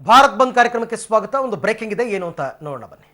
ಭಾರತ್ ಬಂದ್ ಕಾರ್ಯಕ್ರಮಕ್ಕೆ ಸ್ವಾಗತ. ಒಂದು ಬ್ರೇಕಿಂಗ್ ಇದೆ, ಏನು ಅಂತ ನೋಡೋಣ ಬನ್ನಿ.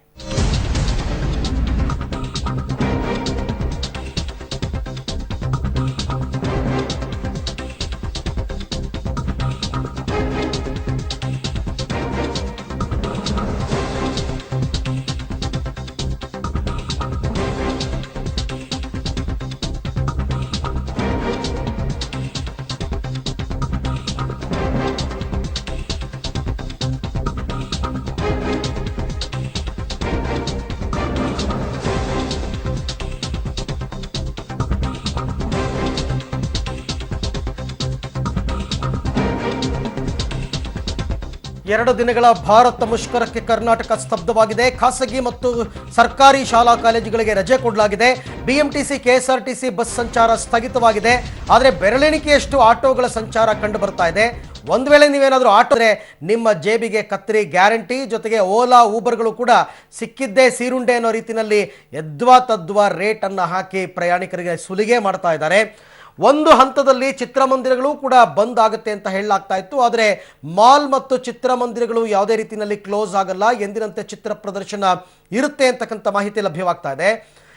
ಎರಡು ದಿನಗಳ ಭಾರತ ಮುಷ್ಕರಕ್ಕೆ ಕರ್ನಾಟಕ ಸ್ತಬ್ಧವಾಗಿದೆ. ಖಾಸಗಿ ಮತ್ತು ಸರ್ಕಾರಿ ಶಾಲಾ ಕಾಲೇಜುಗಳಿಗೆ ರಜೆ ಕೊಡಲಾಗಿದೆ. ಬಿಎಂಟಿಸಿ, ಕೆಎಸ್ಆರ್ಟಿಸಿ ಬಸ್ ಸಂಚಾರ ಸ್ಥಗಿತವಾಗಿದೆ. ಆದರೆ ಬೆರಳೆಣಿಕೆಯಷ್ಟು ಆಟೋಗಳ ಸಂಚಾರ ಕಂಡು ಬರ್ತಾ ಇದೆ. ಒಂದು ವೇಳೆ ನೀವೇನಾದರೂ ಆಟೋ ನಿಮ್ಮ ಜೇಬಿಗೆ ಕತ್ತರಿ ಗ್ಯಾರಂಟಿ. ಜೊತೆಗೆ ಓಲಾ, ಊಬರ್ಗಳು ಕೂಡ ಸಿಕ್ಕಿದ್ದೇ ಸೀರುಂಡೆ ಅನ್ನೋ ರೀತಿಯಲ್ಲಿ ಯದ್ವಾ ತದ್ವಾ ರೇಟನ್ನು ಹಾಕಿ ಪ್ರಯಾಣಿಕರಿಗೆ ಸುಲಿಗೆ ಮಾಡ್ತಾ ಇದ್ದಾರೆ. ಒಂದು ಹಂತದಲ್ಲಿ ಚಿತ್ರಮಂದಿರಗಳು ಕೂಡ ಬಂದ್ ಆಗುತ್ತೆ ಅಂತ ಹೇಳಲಾಗ್ತಾ ಇತ್ತು. ಆದರೆ ಮಾಲ್ ಮತ್ತು ಚಿತ್ರಮಂದಿರಗಳು ಯಾವುದೇ ರೀತಿಯಲ್ಲಿ ಕ್ಲೋಸ್ ಆಗಲ್ಲ, ಎಂದಿನಂತೆ ಚಿತ್ರ ಪ್ರದರ್ಶನ ಇರುತ್ತೆ ಅಂತಕ್ಕಂಥ ಮಾಹಿತಿ ಲಭ್ಯವಾಗ್ತಾ ಇದೆ.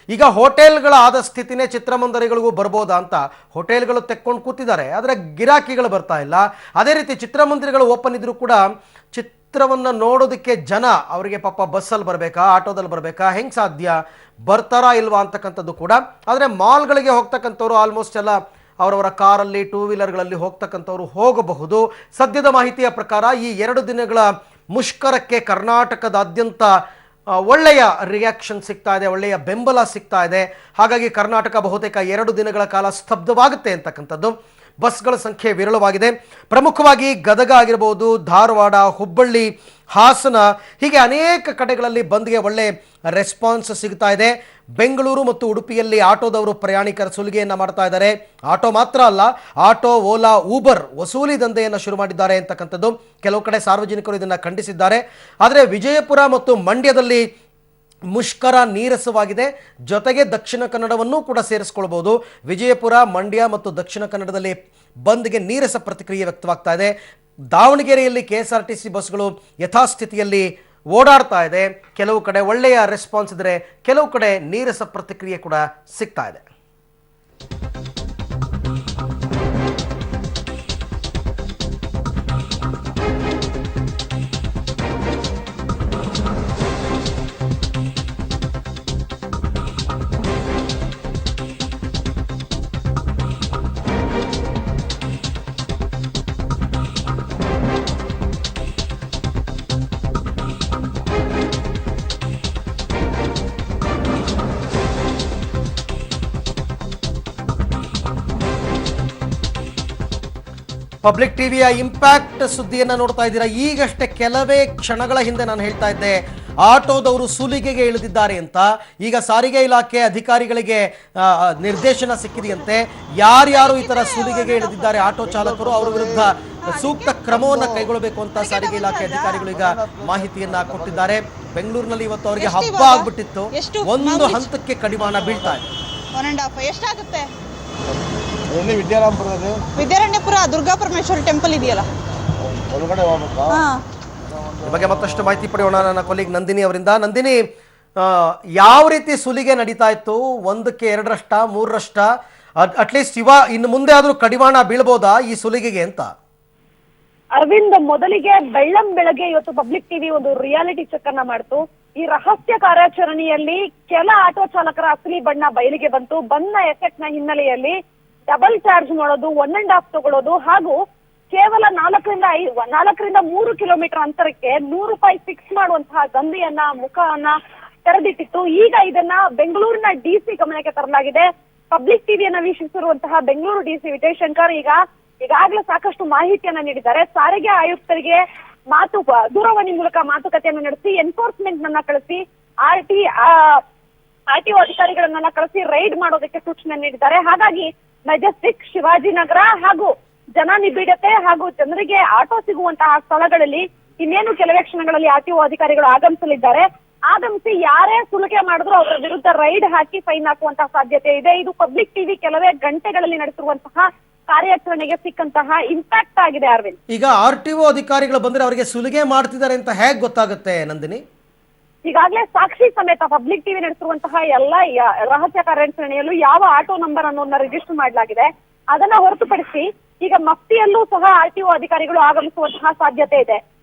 ಈಗ ಹೋಟೆಲ್ಗಳ ಆದ ಸ್ಥಿತಿನೇ ಚಿತ್ರಮಂದಿರಗಳಿಗೂ ಬರ್ಬೋದಾ ಅಂತ ಹೋಟೆಲ್ಗಳು ತೆಕ್ಕೊಂಡು ಕೂತಿದ್ದಾರೆ, ಆದರೆ ಗಿರಾಕಿಗಳು ಬರ್ತಾ ಇಲ್ಲ. ಅದೇ ರೀತಿ ಚಿತ್ರಮಂದಿರಗಳು ಓಪನ್ ಇದ್ರೂ ಕೂಡ ಚಿತ್ರವನ್ನು ನೋಡೋದಕ್ಕೆ ಜನ ಅವರಿಗೆ ಪಾಪ ಬಸ್ಸಲ್ಲಿ ಬರಬೇಕಾ, ಆಟೋದಲ್ಲಿ ಬರಬೇಕಾ, ಹೆಂಗೆ ಸಾಧ್ಯ, ಬರ್ತಾರಾ ಇಲ್ವಾ ಅಂತಕ್ಕಂಥದ್ದು ಕೂಡ. ಆದರೆ ಮಾಲ್ಗಳಿಗೆ ಹೋಗ್ತಕ್ಕಂಥವ್ರು ಆಲ್ಮೋಸ್ಟ್ ಎಲ್ಲ ಅವರವರ ಕಾರಲ್ಲಿ, ಟೂ ವೀಲರ್ಗಳಲ್ಲಿ ಹೋಗ್ತಕ್ಕಂಥವ್ರು ಹೋಗಬಹುದು. ಸದ್ಯದ ಮಾಹಿತಿಯ ಪ್ರಕಾರ ಈ 2 ದಿನಗಳ ಮುಷ್ಕರಕ್ಕೆ ಕರ್ನಾಟಕದಾದ್ಯಂತ ಒಳ್ಳೆಯ ರಿಯಾಕ್ಷನ್ ಸಿಗ್ತಾ ಇದೆ, ಒಳ್ಳೆಯ ಬೆಂಬಲ ಸಿಗ್ತಾ ಇದೆ. ಹಾಗಾಗಿ ಕರ್ನಾಟಕ ಬಹುತೇಕ 2 ದಿನಗಳ ಕಾಲ ಸ್ತಬ್ಧವಾಗುತ್ತೆ ಅಂತಕ್ಕಂಥದ್ದು. ಬಸ್ಗಳ ಸಂಖ್ಯೆ ವಿರಳವಾಗಿದೆ. ಪ್ರಮುಖವಾಗಿ ಗದಗ ಆಗಿರ್ಬೋದು, ಧಾರವಾಡ, ಹುಬ್ಬಳ್ಳಿ, ಹಾಸನ, ಹೀಗೆ ಅನೇಕ ಕಡೆಗಳಲ್ಲಿ ಬಂದ್ಗೆ ಒಳ್ಳೆ ರೆಸ್ಪಾನ್ಸ್ ಸಿಗ್ತಾ ಇದೆ. ಬೆಂಗಳೂರು ಮತ್ತು ಉಡುಪಿಯಲ್ಲಿ ಆಟೋದವರು ಪ್ರಯಾಣಿಕರ ಸುಲಿಗೆಯನ್ನು ಮಾಡ್ತಾ ಇದ್ದಾರೆ. ಆಟೋ ಮಾತ್ರ ಅಲ್ಲ, ಆಟೋ, ಓಲಾ, ಊಬರ್ ವಸೂಲಿ ದಂಧೆಯನ್ನು ಶುರು ಮಾಡಿದ್ದಾರೆ ಅಂತಕ್ಕಂಥದ್ದು. ಕೆಲವು ಕಡೆ ಸಾರ್ವಜನಿಕರು ಇದನ್ನು ಖಂಡಿಸಿದ್ದಾರೆ. ಆದರೆ ವಿಜಯಪುರ ಮತ್ತು ಮಂಡ್ಯದಲ್ಲಿ ಮುಷ್ಕರ ನೀರಸವಾಗಿದೆ. ಜೊತೆಗೆ ದಕ್ಷಿಣ ಕನ್ನಡವನ್ನು ಕೂಡ ಸೇರಿಸ್ಕೊಳ್ಬೋದು. ವಿಜಯಪುರ, ಮಂಡ್ಯ ಮತ್ತು ದಕ್ಷಿಣ ಕನ್ನಡದಲ್ಲಿ ಬಂದ್ಗೆ ನೀರಸ ಪ್ರತಿಕ್ರಿಯೆ ವ್ಯಕ್ತವಾಗ್ತಾ ಇದೆ. ದಾವಣಗೆರೆಯಲ್ಲಿ ಕೆಎಸ್ಆರ್ಟಿಸಿ ಬಸ್ಗಳು ಯಥಾಸ್ಥಿತಿಯಲ್ಲಿ ಓಡಾಡ್ತಾ ಇದೆ. ಕೆಲವು ಕಡೆ ಒಳ್ಳೆಯ ರೆಸ್ಪಾನ್ಸ್ ಇದ್ದರೆ, ಕೆಲವು ಕಡೆ ನೀರಸ ಪ್ರತಿಕ್ರಿಯೆ ಕೂಡ ಸಿಗ್ತಾ ಇದೆ. ಪಬ್ಲಿಕ್ ಟಿವಿಯ ಇಂಪ್ಯಾಕ್ಟ್ ಸುದ್ದಿಯನ್ನು ನೋಡ್ತಾ ಇದ್ದೀರಾ. ಈಗಷ್ಟೇ ಕೆಲವೇ ಕ್ಷಣಗಳ ಹಿಂದೆ ನಾನು ಹೇಳ್ತಾ ಇದ್ದೆ ಆಟೋದವರು ಸುಲಿಗೆಗೆ ಇಳಿದಿದ್ದಾರೆ ಅಂತ. ಈಗ ಸಾರಿಗೆ ಇಲಾಖೆ ಅಧಿಕಾರಿಗಳಿಗೆ ನಿರ್ದೇಶನ ಸಿಕ್ಕಿದೆಯಂತೆ. ಯಾರ್ಯಾರು ಈ ತರ ಸುಲಿಗೆಗೆ ಇಳಿದಿದ್ದಾರೆ ಆಟೋ ಚಾಲಕರು, ಅವರ ವಿರುದ್ಧ ಸೂಕ್ತ ಕ್ರಮವನ್ನು ಕೈಗೊಳ್ಳಬೇಕು ಅಂತ ಸಾರಿಗೆ ಇಲಾಖೆ ಅಧಿಕಾರಿಗಳು ಈಗ ಮಾಹಿತಿಯನ್ನ ಕೊಟ್ಟಿದ್ದಾರೆ. ಬೆಂಗಳೂರಿನಲ್ಲಿ ಇವತ್ತು ಅವರಿಗೆ ಹಬ್ಬ ಆಗ್ಬಿಟ್ಟಿತ್ತು. ಒಂದು ಹಂತಕ್ಕೆ ಕಡಿವಾಣ ಬೀಳ್ತಾ ಇದೆ. 1.5 ಎಷ್ಟಾಗುತ್ತೆ? ವಿದ್ಯಾರಣ್ಯಪುರ ದುರ್ಗಾ ಪರಮೇಶ್ವರಿ ಟೆಂಪಲ್ ಇದೆಯಲ್ಲ, ಈ ಬಗ್ಗೆ ಮತ್ತಷ್ಟು ಮಾಹಿತಿ ಪಡೆಯೋಣ ನನ್ನ ಕೊಲೀಗ್ ನಂದಿನಿ ಅವರಿಂದ. ನಂದಿನಿ, ಯಾವ ರೀತಿ ಸುಲಿಗೆ ನಡೀತಾ ಇತ್ತು? 1ಕ್ಕೆ 2ರಷ್ಟ 3ರಷ್ಟ ಅಟ್ಲೀಸ್ಟ್ ಇನ್ನು ಮುಂದೆ ಆದ್ರೂ ಕಡಿವಾಣ ಬೀಳ್ಬೋದಾ ಈ ಸುಲಿಗೆಗೆ ಅಂತ? ಅರವಿಂದ್, ಮೊದಲಿಗೆ ಬೆಳಗ್ಗೆ ಇವತ್ತು ಪಬ್ಲಿಕ್ ಟಿವಿ ಒಂದು ರಿಯಾಲಿಟಿ ಚೆಕ್ ಅನ್ನ ಮಾಡ್ತು. ಈ ರಹಸ್ಯ ಕಾರ್ಯಾಚರಣೆಯಲ್ಲಿ ಕೆಲ ಆಟೋ ಚಾಲಕರ ಅಸಲಿ ಬಣ್ಣ ಬಯಲಿಗೆ ಬಂತು. ಬಂದ ಎಫೆಕ್ಟ್ ನ ಹಿನ್ನೆಲೆಯಲ್ಲಿ ಡಬಲ್ ಚಾರ್ಜ್ ಮಾಡೋದು, 1.5 ತಗೊಳ್ಳೋದು, ಹಾಗೂ ಕೇವಲ 4ರಿಂದ 3 ಕಿಲೋಮೀಟರ್ ಅಂತರಕ್ಕೆ ₹100 ಫಿಕ್ಸ್ ಮಾಡುವಂತಹ ದಂಧೆಯನ್ನ ಮುಖವನ್ನ ತೆರೆದಿಟ್ಟಿತ್ತು. ಈಗ ಇದನ್ನ ಬೆಂಗಳೂರಿನ ಡಿಸಿ ಗಮನಕ್ಕೆ ತರಲಾಗಿದೆ. ಪಬ್ಲಿಕ್ ಟಿವಿಯನ್ನ ವೀಕ್ಷಿಸಿರುವಂತಹ ಬೆಂಗಳೂರು ಡಿಸಿ ವಿಜಯಶಂಕರ್ ಈಗಾಗಲೇ ಸಾಕಷ್ಟು ಮಾಹಿತಿಯನ್ನ ನೀಡಿದ್ದಾರೆ. ಸಾರಿಗೆ ಆಯುಕ್ತರಿಗೆ ದೂರವಾಣಿ ಮೂಲಕ ಮಾತುಕತೆಯನ್ನು ನಡೆಸಿ ಎನ್ಫೋರ್ಸ್ಮೆಂಟ್ ನನ್ನ ಕಳಿಸಿ ಆರ್ಟಿಒ ಅಧಿಕಾರಿಗಳನ್ನೆಲ್ಲ ಕಳಿಸಿ ರೈಡ್ ಮಾಡೋದಕ್ಕೆ ಸೂಚನೆ ನೀಡಿದ್ದಾರೆ. ಹಾಗಾಗಿ ಮೆಜೆಸ್ಟಿಕ್, ಶಿವಾಜಿನಗರ ಹಾಗೂ ಜನನಿಬಿಡತೆ ಹಾಗೂ ಜನರಿಗೆ ಆಟೋ ಸಿಗುವಂತಹ ಸ್ಥಳಗಳಲ್ಲಿ ಇನ್ನೇನು ಕೆಲವೇ ಕ್ಷಣಗಳಲ್ಲಿ ಆರ್ಟಿಒ ಅಧಿಕಾರಿಗಳು ಆಗಮಿಸಲಿದ್ದಾರೆ. ಆಗಮಿಸಿ ಯಾರೇ ಸುಲಿಗೆ ಮಾಡಿದ್ರು ಅವರ ವಿರುದ್ಧ ರೈಡ್ ಹಾಕಿ ಫೈನ್ ಹಾಕುವಂತಹ ಸಾಧ್ಯತೆ ಇದೆ. ಇದು ಪಬ್ಲಿಕ್ ಟಿವಿ ಕೆಲವೇ ಗಂಟೆಗಳಲ್ಲಿ ನಡೆಸಿರುವಂತಹ ಕಾರ್ಯಾಚರಣೆಗೆ ಸಿಕ್ಕಂತಹ ಇಂಪ್ಯಾಕ್ಟ್ ಆಗಿದೆ ಅರವಿಂದ್. ಈಗ RTO ಅಧಿಕಾರಿಗಳು ಬಂದ್ರೆ ಅವರಿಗೆ ಸುಲಿಗೆ ಮಾಡ್ತಿದ್ದಾರೆ ಅಂತ ಹೇಗೆ ಗೊತ್ತಾಗುತ್ತೆ ನಂದಿನಿ? ಈಗಾಗಲೇ ಸಾಕ್ಷಿ ಸಮೇತ ಪಬ್ಲಿಕ್ ಟಿವಿ ನಡೆಸಿರುವಂತಹ ಎಲ್ಲ ರಹಸ್ಯ ಕಾರ್ಯಾಚರಣೆಯಲ್ಲೂ ಯಾವ ಆಟೋ ನಂಬರ್ ಅನ್ನೋದನ್ನ ರಿಜಿಸ್ಟರ್ ಮಾಡಲಾಗಿದೆ. ಅದನ್ನ ಹೊರತುಪಡಿಸಿ ಈಗ ಮಫ್ತಿಯಲ್ಲೂ ಸಹ RTO ಅಧಿಕಾರಿಗಳು ಆಗಮಿಸುವಂತಹ ಸಾಧ್ಯತೆ ಇದೆ.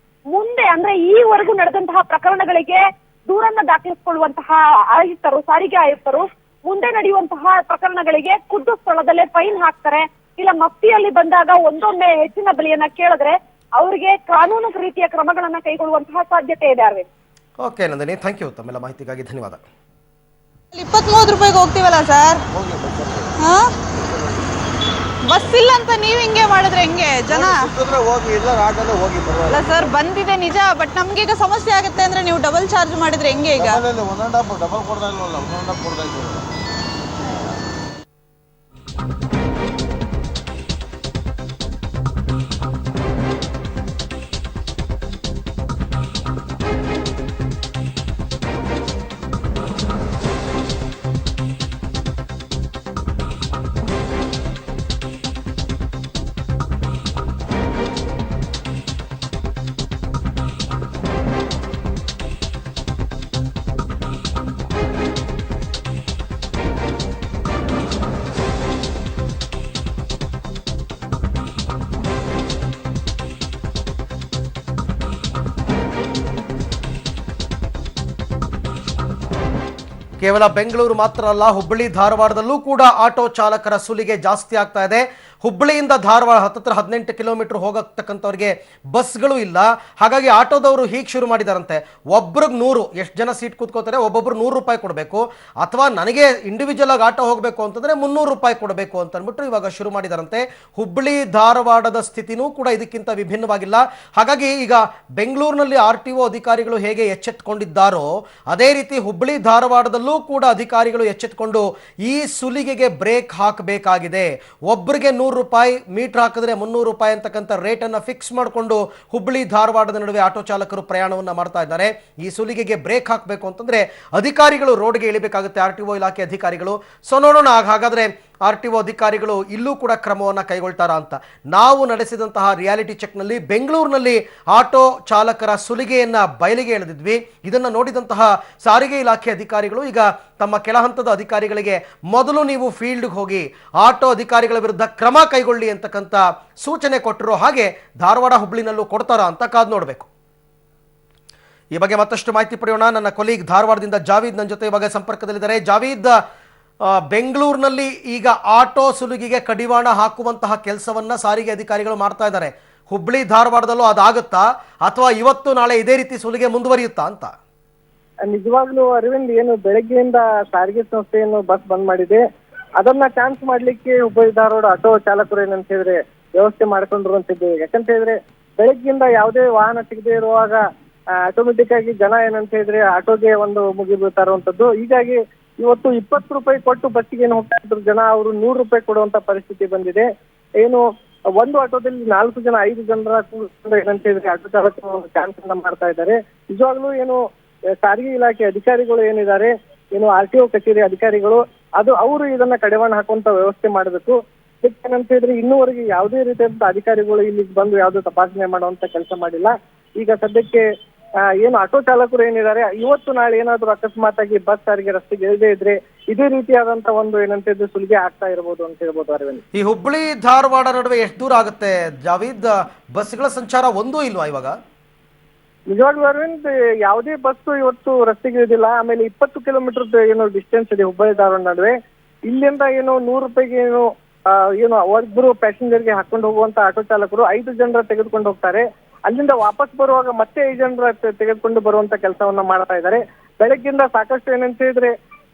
ಮುಂದೆ ಅಂದ್ರೆ ಈವರೆಗೂ ನಡೆದಂತಹ ಪ್ರಕರಣಗಳಿಗೆ ದೂರನ್ನ ದಾಖಲಿಸಿಕೊಳ್ಳುವಂತಹ ಆಯುಕ್ತರು, ಸಾರಿಗೆ ಆಯುಕ್ತರು ಮುಂದೆ ನಡೆಯುವಂತಹ ಪ್ರಕರಣಗಳಿಗೆ ಖುದ್ದು ಸ್ಥಳದಲ್ಲೇ ಫೈನ್ ಹಾಕ್ತಾರೆ. ಇಲ್ಲ ಮಫ್ತಿಯಲ್ಲಿ ಬಂದಾಗ ಒಂದೊಮ್ಮೆ ಹೆಚ್ಚಿನ ಬೆಲೆಯನ್ನ ಕೇಳಿದ್ರೆ ಅವರಿಗೆ ಕಾನೂನು ರೀತಿಯ ಕ್ರಮಗಳನ್ನ ಕೈಗೊಳ್ಳುವಂತಹ ಸಾಧ್ಯತೆ ಇದೆ Arvind. Okay Nandini, thank you. ತಮ್ಮೆಲ್ಲ ಮಾಹಿತಿಗಾಗಿ ಧನ್ಯವಾದ. 23 ರೂಪಾಯಿಗೆ ಹೋಗ್ತೀವಲ್ಲ ಸರ್? ಬಸ್ ಇಲ್ಲ ಅಂತ ನೀವ್ ಹಿಂಗೆ ಮಾಡಿದ್ರೆ ಹೆಂಗೆ ಜನ? ಅಲ್ಲ ಸರ್, ಬಂದಿದೆ ನಿಜ, ಬಟ್ ನಮ್ಗೆ ಈಗ ಸಮಸ್ಯೆ ಆಗುತ್ತೆ ಅಂದ್ರೆ ನೀವು ಡಬಲ್ ಚಾರ್ಜ್ ಮಾಡಿದ್ರೆ ಹೆಂಗೆ? ಈಗ ಕೇವಲ ಬೆಂಗಳೂರು ಮಾತ್ರ ಅಲ್ಲ, ಹುಬ್ಬಳ್ಳಿ ಧಾರವಾಡದಲ್ಲೂ ಕೂಡ ಆಟೋ ಚಾಲಕರ ಸುಲಿಗೆ ಜಾಸ್ತಿ ಆಗ್ತಾ ಇದೆ. ಹುಬ್ಬಳ್ಳಿಯಿಂದ ಧಾರವಾಡ 18 ಕಿಲೋಮೀಟರ್ ಹೋಗತಕ್ಕಂಥವ್ರಿಗೆ ಬಸ್ಗಳು ಇಲ್ಲ. ಹಾಗಾಗಿ ಆಟೋದವರು ಹೀಗೆ ಶುರು ಮಾಡಿದಾರಂತೆ, ಒಬ್ರಿಗೆ 100, ಎಷ್ಟು ಜನ ಸೀಟ್ ಕೂತ್ಕೋತಾರೆ ಒಬ್ಬೊಬ್ರು 100 ರೂಪಾಯಿ ಕೊಡಬೇಕು, ಅಥವಾ ನನಗೆ ಇಂಡಿವಿಜುವಲ್ ಆಗಿ ಆಟೋ ಹೋಗಬೇಕು ಅಂತಂದ್ರೆ 300 ರೂಪಾಯಿ ಕೊಡಬೇಕು ಅಂತ ಅಂದ್ಬಿಟ್ಟು ಇವಾಗ ಶುರು ಮಾಡಿದಾರಂತೆ. ಹುಬ್ಬಳ್ಳಿ ಧಾರವಾಡದ ಸ್ಥಿತಿನೂ ಕೂಡ ಇದಕ್ಕಿಂತ ವಿಭಿನ್ನವಾಗಿಲ್ಲ. ಹಾಗಾಗಿ ಈಗ ಬೆಂಗಳೂರಿನಲ್ಲಿ RTO ಅಧಿಕಾರಿಗಳು ಹೇಗೆ ಎಚ್ಚೆತ್ತುಕೊಂಡಿದ್ದಾರೋ ಅದೇ ರೀತಿ ಹುಬ್ಬಳ್ಳಿ ಧಾರವಾಡದಲ್ಲೂ ಕೂಡ ಅಧಿಕಾರಿಗಳು ಎಚ್ಚೆತ್ತುಕೊಂಡು ಈ ಸುಲಿಗೆಗೆ ಬ್ರೇಕ್ ಹಾಕಬೇಕಾಗಿದೆ. ಒಬ್ಬರಿಗೆ 100 ರೂಪಾಯಿ, ಮೀಟರ್ ಹಾಕಿದ್ರೆ 300 ರೂಪಾಯಿ ಅಂತಕ್ಕಂಥ ರೇಟ್ ಅನ್ನ ಫಿಕ್ಸ್ ಮಾಡಿಕೊಂಡು ಹುಬ್ಬಳ್ಳಿ ಧಾರವಾಡದ ನಡುವೆ ಆಟೋ ಚಾಲಕರು ಪ್ರಯಾಣವನ್ನ ಮಾಡ್ತಾ ಇದ್ದಾರೆ. ಈ ಸುಲಿಗೆಗೆ ಬ್ರೇಕ್ ಹಾಕಬೇಕು ಅಂತಂದ್ರೆ ಅಧಿಕಾರಿಗಳು ರೋಡ್ಗೆ ಇಳಿಬೇಕಾಗುತ್ತೆ, RTO ಇಲಾಖೆ ಅಧಿಕಾರಿಗಳು. ಸೊ ನೋಡೋಣ ಹಾಗಾದ್ರೆ RTO ಅಧಿಕಾರಿಗಳು ಇಲ್ಲೂ ಕೂಡ ಕ್ರಮವನ್ನು ಕೈಗೊಳ್ತಾರಾ ಅಂತ. ನಾವು ನಡೆಸಿದಂತಹ ರಿಯಾಲಿಟಿ ಚೆಕ್ನಲ್ಲಿ ಬೆಂಗಳೂರಿನಲ್ಲಿ ಆಟೋ ಚಾಲಕರ ಸುಲಿಗೆಯನ್ನ ಬಯಲಿಗೆ ಎಳೆದಿದ್ವಿ. ಇದನ್ನು ನೋಡಿದಂತಹ ಸಾರಿಗೆ ಇಲಾಖೆ ಅಧಿಕಾರಿಗಳು ಈಗ ತಮ್ಮ ಕೆಳ ಹಂತದ ಅಧಿಕಾರಿಗಳಿಗೆ ಮೊದಲು ನೀವು ಫೀಲ್ಡ್ಗೆ ಹೋಗಿ ಆಟೋ ಅಧಿಕಾರಿಗಳ ವಿರುದ್ಧ ಕ್ರಮ ಕೈಗೊಳ್ಳಿ ಅಂತಕ್ಕಂಥ ಸೂಚನೆ ಕೊಟ್ಟರು. ಹಾಗೆ ಧಾರವಾಡ ಹುಬ್ಬಳ್ಳಿನಲ್ಲೂ ಕೊಡ್ತಾರಾ ಅಂತ ಕಾದು ನೋಡಬೇಕು. ಈ ಬಗ್ಗೆ ಮತ್ತಷ್ಟು ಮಾಹಿತಿ ಪಡೆಯೋಣ. ನನ್ನ ಕೊಲೀಗ್ ಧಾರವಾಡದಿಂದ ಜಾವೀದ್ ನನ್ನ ಜೊತೆ ಇವಾಗ ಸಂಪರ್ಕದಲ್ಲಿದ್ದಾರೆ. ಜಾವೀದ್, ಬೆಂಗಳೂರಿನಲ್ಲಿ ಈಗ ಆಟೋ ಸುಲಿಗೆಗೆ ಕಡಿವಾಣ ಹಾಕುವಂತಹ ಕೆಲಸವನ್ನ ಸಾರಿಗೆ ಅಧಿಕಾರಿಗಳು ಮಾಡ್ತಾ ಇದ್ದಾರೆ. ಹುಬ್ಬಳ್ಳಿ ಧಾರವಾಡದಲ್ಲೂ ಅದಾಗುತ್ತಾ ಅಥವಾ ಇವತ್ತು ನಾಳೆ ಇದೇ ರೀತಿ ಸುಲಿಗೆ ಮುಂದುವರಿಯುತ್ತಾ ಅಂತ? ನಿಜವಾಗ್ಲೂ ಅರವಿಂದ್, ಏನು ಬೆಳಗ್ಗೆಯಿಂದ ಸಾರಿಗೆ ಸಂಸ್ಥೆಯನ್ನು ಬಸ್ ಬಂದ್ ಮಾಡಿದೆ, ಅದನ್ನ ಚಾನ್ಸ್ ಮಾಡ್ಲಿಕ್ಕೆ ಹುಬ್ಬಳ್ಳಿ ಧಾರವಾಡ ಆಟೋ ಚಾಲಕರು ಏನಂತ ಹೇಳಿದ್ರೆ ವ್ಯವಸ್ಥೆ ಮಾಡ್ಕೊಂಡಿರುವಂತದ್ದು. ಯಾಕಂತ ಹೇಳಿದ್ರೆ ಬೆಳಗ್ಗೆಯಿಂದ ಯಾವುದೇ ವಾಹನ ಸಿಗದೆ ಇರುವಾಗ ಆಟೋಮೆಟಿಕ್ ಆಗಿ ಜನ ಏನಂತ ಹೇಳಿದ್ರೆ ಆಟೋಗೆ ಒಂದು ಮುಗಿಬೀಳ್ತಾ ಇರುವಂತದ್ದು. ಹೀಗಾಗಿ ಇವತ್ತು 20 ರೂಪಾಯಿ ಕೊಟ್ಟು ಬಸ್ಸಿಗೆ ಏನು ಹೋಗ್ತಾ ಇದ್ರು ಜನ, ಅವರು 100 ರೂಪಾಯಿ ಕೊಡುವಂತ ಪರಿಸ್ಥಿತಿ ಬಂದಿದೆ. ಏನು ಒಂದು ಆಟೋದಲ್ಲಿ 4 ಜನ 5 ಜನರ ಏನಂತ ಹೇಳಿದ್ರೆ ಆಟೋ ಚಾಲಕರು ಚಾನ್ಸ್ ಅನ್ನ ಮಾಡ್ತಾ ಇದ್ದಾರೆ. ನಿಜವಾಗ್ಲೂ ಏನು ಸಾರಿಗೆ ಇಲಾಖೆ ಅಧಿಕಾರಿಗಳು ಏನಿದ್ದಾರೆ, ಏನು RTO ಕಚೇರಿ ಅಧಿಕಾರಿಗಳು, ಅವರು ಇದನ್ನ ಕಡಿವಾಣ ಹಾಕುವಂತ ವ್ಯವಸ್ಥೆ ಮಾಡಬೇಕು. ಏನಂತ ಹೇಳಿದ್ರೆ ಇನ್ನೂವರೆಗೆ ಯಾವುದೇ ರೀತಿಯಾದಂತ ಅಧಿಕಾರಿಗಳು ಇಲ್ಲಿ ಬಂದು ಯಾವುದೋ ತಪಾಸಣೆ ಮಾಡುವಂತ ಕೆಲಸ ಮಾಡಿಲ್ಲ. ಈಗ ಸದ್ಯಕ್ಕೆ ಏನು ಆಟೋ ಚಾಲಕರು ಏನಿದ್ದಾರೆ, ಇವತ್ತು ನಾಳೆ ಏನಾದ್ರು ಅಕಸ್ಮಾತ್ ಆಗಿ ಬಸ್ ಸಾರಿಗೆ ರಸ್ತೆಗೆ ಇಳದೇ ಇದ್ರೆ ಇದೇ ರೀತಿಯಾದಂತ ಒಂದು ಏನಂತ ಇದ್ರೆ ಸುಲಿಗೆ ಆಗ್ತಾ ಇರಬಹುದು ಅಂತ ಹೇಳ್ಬೋದು ಅರವಿಂದ್. ಈ ಹುಬ್ಬಳ್ಳಿ ಧಾರವಾಡ ನಡುವೆ ಎಷ್ಟು ದೂರ ಆಗುತ್ತೆ ಜಾವೀದ್? ಬಸ್ಗಳ ಸಂಚಾರ ಒಂದೂ ಇಲ್ವಾ ಇವಾಗ? ನಿಜವಾಗ್ಲೂ ಅರವಿಂದ್, ಯಾವುದೇ ಬಸ್ ಇವತ್ತು ರಸ್ತೆಗೆ ಇಳಿದಿಲ್ಲ. ಆಮೇಲೆ 20 ಕಿಲೋಮೀಟರ್ ಏನು ಡಿಸ್ಟೆನ್ಸ್ ಇದೆ ಹುಬ್ಬಳ್ಳಿ ಧಾರವಾಡ ನಡುವೆ. ಇಲ್ಲಿಂದ ಏನು 100 ರೂಪಾಯಿಗೆ ಏನು ಒಬ್ಬರು ಪ್ಯಾಸೆಂಜರ್ಗೆ ಹಾಕೊಂಡು ಹೋಗುವಂತ ಆಟೋ ಚಾಲಕರು 5 ಜನರ ತೆಗೆದುಕೊಂಡು ಹೋಗ್ತಾರೆ. ಅಲ್ಲಿಂದ ವಾಪಸ್ ಬರುವಾಗ ಮತ್ತೆ 5 ಜನರ ತೆಗೆದುಕೊಂಡು ಬರುವಂತ ಕೆಲಸವನ್ನ ಮಾಡ್ತಾ ಇದ್ದಾರೆ. ಬೆಳಗ್ಗಿಂದ ಸಾಕಷ್ಟು ಏನಂತ ಹೇಳಿದ್ರೆ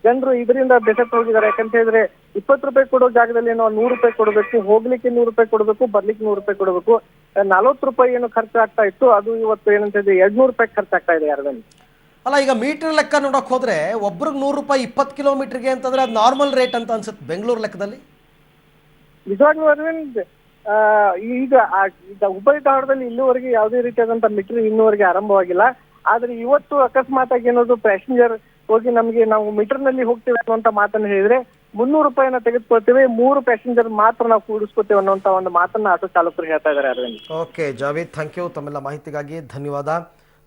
ಜನರು ಇದರಿಂದ ಬೆಸತ್ತು ಹೋಗಿದ್ದಾರೆ. ಯಾಕಂತ ಹೇಳಿದ್ರೆ 20 ರೂಪಾಯಿ ಕೊಡೋ ಜಾಗದಲ್ಲಿ ಏನೋ 100 ರೂಪಾಯಿ ಕೊಡಬೇಕು, ಹೋಗ್ಲಿಕ್ಕೆ 100 ರೂಪಾಯಿ ಕೊಡಬೇಕು, ಬರ್ಲಿಕ್ಕೆ 100 ರೂಪಾಯಿ ಕೊಡಬೇಕು. 40 ರೂಪಾಯಿ ಏನು ಖರ್ಚು ಆಗ್ತಾ ಇತ್ತು, ಅದು ಇವತ್ತು ಏನಂತ ಹೇಳಿದ್ರೆ 200 ರೂಪಾಯಿ ಖರ್ಚಾಗ್ತಾ ಇದೆ ಯಾರದಲ್ಲಿ. ಅಲ್ಲ, ಈಗ ಮೀಟರ್ ಲೆಕ್ಕ ನೋಡಕ್ ಹೋದ್ರೆ ಒಬ್ರಿಗೆ 100 ರೂಪಾಯಿ 20 ಕಿಲೋಮೀಟರ್ಗೆ ಅಂತಂದ್ರೆ ಅದು ನಾರ್ಮಲ್ ರೇಟ್ ಅಂತ ಅನ್ಸುತ್ತೆ ಬೆಂಗಳೂರು ಲೆಕ್ಕದಲ್ಲಿ. ನಿಜವಾಗ್ಲೂ ಅರವಿಂದ್, ಈಗ ಹುಬ್ಬಳ್ಳಿ ಧಾರವಾಡದಲ್ಲಿ ಇಲ್ಲಿವರೆಗೆ ಯಾವುದೇ ರೀತಿಯಾದಂತ ಮೀಟರ್ ಇನ್ನೂವರೆಗೆ ಆರಂಭವಾಗಿಲ್ಲ. ಆದ್ರೆ ಇವತ್ತು ಅಕಸ್ಮಾತ್ ಆಗಿ ಏನಾದ್ರು ಪ್ಯಾಸೆಂಜರ್ ಹೋಗಿ ನಮ್ಗೆ ನಾವು ಮೀಟರ್ ನಲ್ಲಿ ಹೋಗ್ತೇವೆ ಅನ್ನುವಂತ ಮಾತನ್ನು ಹೇಳಿದ್ರೆ ₹300 ತೆಗೆದುಕೊಳ್ತೀವಿ, 3 ಪ್ಯಾಸೆಂಜರ್ ಮಾತ್ರ ನಾವು ಕೂಡಿಸ್ಕೊತೀವಿ ಅನ್ನೋಂತ ಒಂದು ಮಾತನ್ನ ಆಟೋ ಚಾಲಕರು ಹೇಳ್ತಾ ಇದ್ದಾರೆ Arvind. Okay Javed, thank you ತಮ್ಮೆಲ್ಲ ಮಾಹಿತಿಗಾಗಿ ಧನ್ಯವಾದ.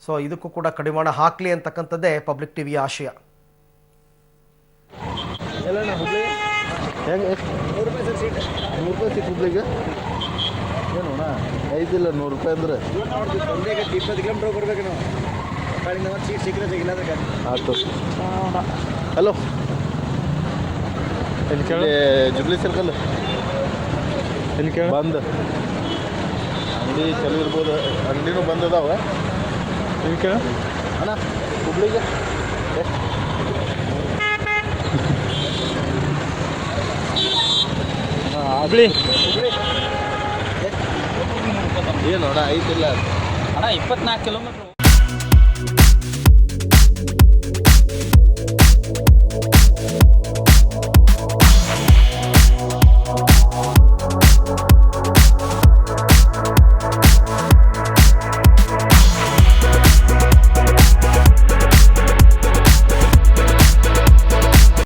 ಸೊ ಇದಕ್ಕೂ ಕೂಡ ಕಡಿವಾಣ ಹಾಕಲಿ ಅಂತಕ್ಕಂಥದ್ದೇ ಪಬ್ಲಿಕ್ ಟಿವಿಯ ಆಶಯ. ಹೆಂಗೆ ₹100 ಸರ್ ಸೀಟ್? ₹100 ಸೀಟ್ ಹುಬ್ಳಿಗೆ ಏನು ಅಣ್ಣ? ಐದಿಲ್ಲ ₹100 ಅಂದ್ರೆ 20 ಕಿಲೋಮೀಟರ್ ಬರ್ಬೇಕು ನಾವು. ಕಾಳಿಂದ ಒಂದು ಸೀಟ್ ಸಿಕ್ಕರೆ ಸಿಗಿಲ್ಲ ಅದಕ್ಕೆ. ಆಯ್ತು. ಹಲೋ, ಇಲ್ಲಿ ಜುಬ್ಲಿ ಸರ್ಕಲ್ ಬಂದ್ ಅಂಗಡಿ ಚಲೋ ಇರ್ಬೋದು, ಅಂಗಡಿನೂ ಬಂದ್ ಅದಾವ. ಅಣ್ಣ ಹುಬ್ಳಿಗೆ ಏನು ಅಣ್ಣ? ಐತಿಲ್ಲ ಅಣ್ಣ 24 ಕಿಲೋಮೀಟ್ರ್.